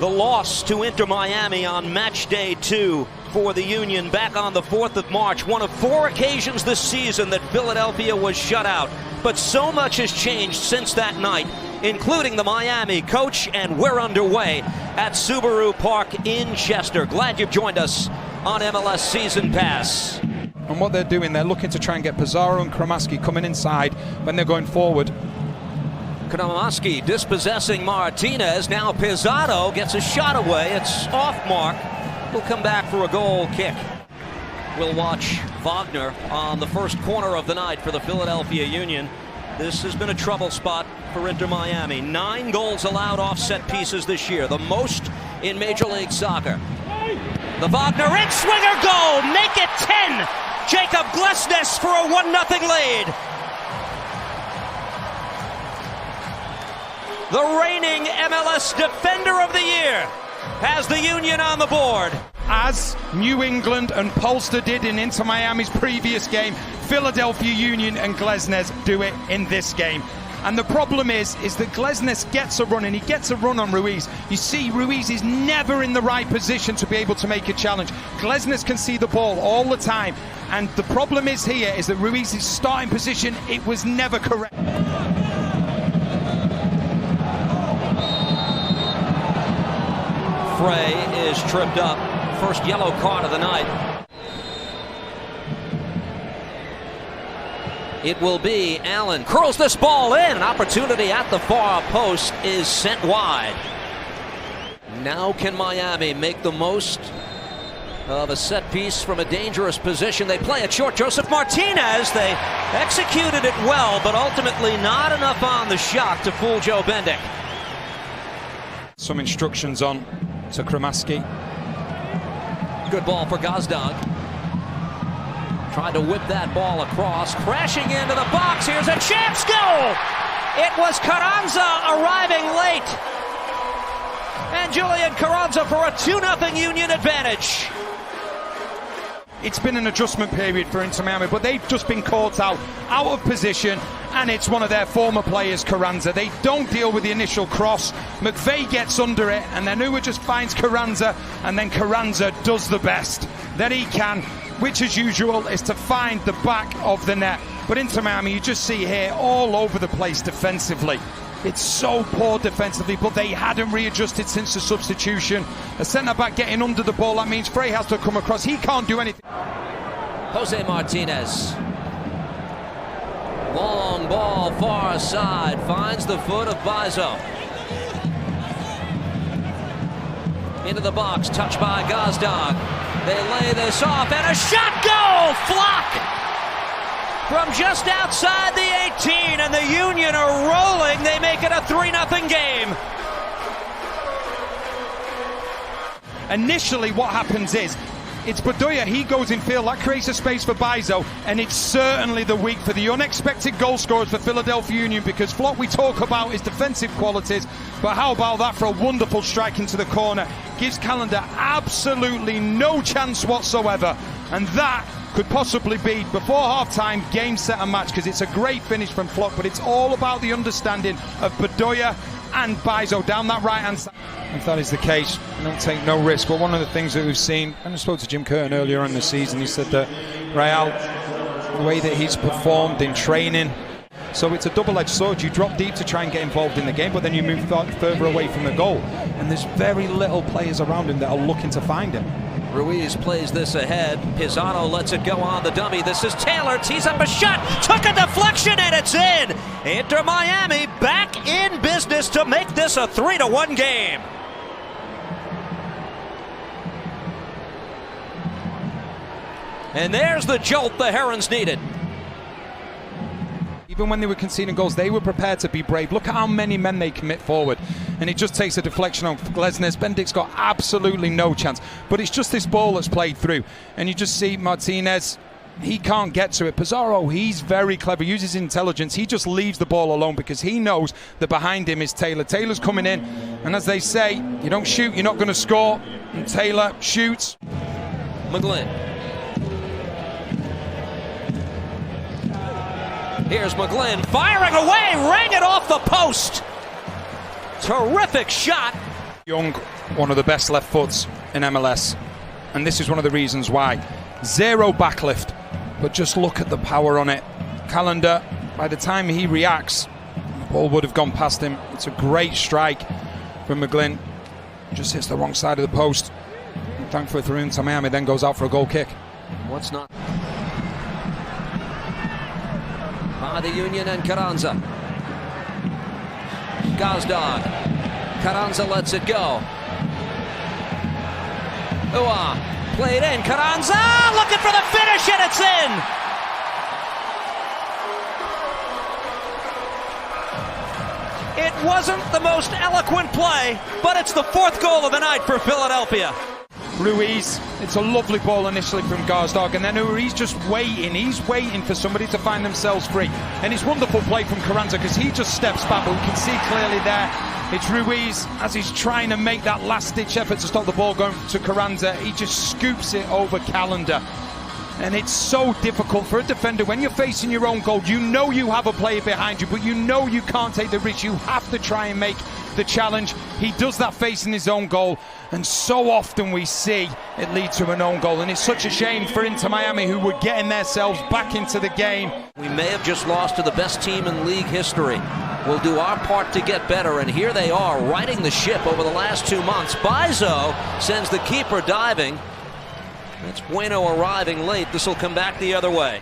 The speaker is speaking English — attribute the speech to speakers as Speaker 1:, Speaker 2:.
Speaker 1: The loss to Inter Miami on match day 2 for the Union back on the 4th of March. One of 4 occasions this season that Philadelphia was shut out. But so much has changed since that night, including the Miami coach, and we're underway at Subaru Park in Chester. Glad you've joined us on MLS Season Pass.
Speaker 2: And what they're doing, they're looking to try and get Pizarro and Kramaski coming inside when they're going forward.
Speaker 1: Kramaski dispossessing Martinez. Now Pizarro gets a shot away. It's off mark. He'll come back for a goal kick. We'll watch Wagner on the first corner of the night for the Philadelphia Union. This has been a trouble spot for Inter Miami. 9 goals allowed off set pieces this year, the most in Major League Soccer. The Wagner in-swinger goal, make it 10. Jacob Glesnes for a 1-0 lead. The reigning MLS Defender of the Year has the Union on the board.
Speaker 2: As New England and Polster did in Inter Miami's previous game, Philadelphia Union and Glesnes do it in this game. And the problem is that Glesnes gets a run, and he gets a run on Ruiz. You see, Ruiz is never in the right position to be able to make a challenge. Glesnes can see the ball all the time. And the problem is here is that Ruiz's starting position, it was never correct.
Speaker 1: Frey is tripped up. First yellow card of the night. It will be Allen. Curls this ball in. An opportunity at the far post is sent wide. Now can Miami make the most of a set piece from a dangerous position? They play it short. Joseph Martinez. They executed it well, but ultimately not enough on the shot to fool Joe Bendick.
Speaker 2: Some instructions on to Kramaski.
Speaker 1: Good ball for Gazdag. Trying to whip that ball across. Crashing into the box. Here's a chance goal! It was Carranza arriving late. And Julian Carranza for a 2-0 Union advantage.
Speaker 2: It's been an adjustment period for Inter Miami, but they've just been caught out of position, and it's one of their former players, Carranza. They don't deal with the initial cross. McVeigh gets under it, and then Uwa just finds Carranza, and then Carranza does the best that he can, which as usual is to find the back of the net. But Inter Miami, you just see here all over the place defensively. It's so poor defensively, but they hadn't readjusted since the substitution. A centre-back getting under the ball, that means Frey has to come across. He can't do anything.
Speaker 1: Jose Martinez. Long ball far side, finds the foot of Bizo. Into the box, touched by Gazdag. They lay this off, and a shot goal! Flock! From just outside the 18, and the Union are rolling. They make it a 3-0 game.
Speaker 2: Initially, what happens is, it's Bedoya, he goes in field, that creates a space for Bizo, and it's certainly the week for the unexpected goal scorers for Philadelphia Union, because what we talk about is defensive qualities, but how about that for a wonderful strike into the corner? Gives Calendar absolutely no chance whatsoever, and that could possibly be, before half-time, game, set and match, because it's a great finish from Flock, but it's all about the understanding of Bedoya and Bizo down that right-hand side. If that is the case, don't take no risk. But one of the things that we've seen, and I spoke to Jim Curtin earlier in the season, he said that Real, the way that he's performed in training, so it's a double-edged sword. You drop deep to try and get involved in the game, but then you move further away from the goal. And there's very little players around him that are looking to find him.
Speaker 1: Ruiz plays this ahead. Pizarro lets it go on the dummy. This is Taylor, tees up a shot, took a deflection, and it's in. Inter Miami back in business to make this a 3-1 game. And there's the jolt the Herons needed.
Speaker 2: Even when they were conceding goals, they were prepared to be brave. Look at how many men they commit forward. And it just takes a deflection on Glesnes. Bendick's got absolutely no chance. But it's just this ball that's played through. And you just see Martinez, he can't get to it. Pizarro, he's very clever, uses intelligence. He just leaves the ball alone because he knows that behind him is Taylor. Taylor's coming in. And as they say, you don't shoot, you're not going to score. And Taylor shoots.
Speaker 1: McGlynn. Here's McGlynn firing away, rang it off the post. Terrific shot.
Speaker 2: Young one of the best left foots in MLS. And this is one of the reasons why. Zero backlift, but just look at the power on it. Calendar, by the time he reacts, the ball would have gone past him. It's a great strike from McGlynn. Just hits the wrong side of the post. Thankfully for Inter Miami, then goes out for a goal kick.
Speaker 1: What's not? By the Union and Carranza. Gazdag. Carranza lets it go. Ua played in. Carranza looking for the finish, and it's in. It wasn't the most eloquent play, but it's the fourth goal of the night for Philadelphia.
Speaker 2: Ruiz, it's a lovely ball initially from Gazdag, and then Ruiz just waiting. He's waiting for somebody to find themselves free. And it's wonderful play from Carranza because he just steps back, but we can see clearly there it's Ruiz as he's trying to make that last-ditch effort to stop the ball going to Carranza. He just scoops it over Calendar. And it's so difficult for a defender when you're facing your own goal. You know you have a player behind you, but you know you can't take the risk. You have to try and make the challenge. He does that facing his own goal, and so often we see it lead to an own goal. And it's such a shame for Inter Miami, who were getting themselves back into the game.
Speaker 1: We may have just lost to the best team in league history. We'll do our part to get better, and here they are righting the ship over the last 2 months. Bizo sends the keeper diving. That's Bueno arriving late. This will come back the other way.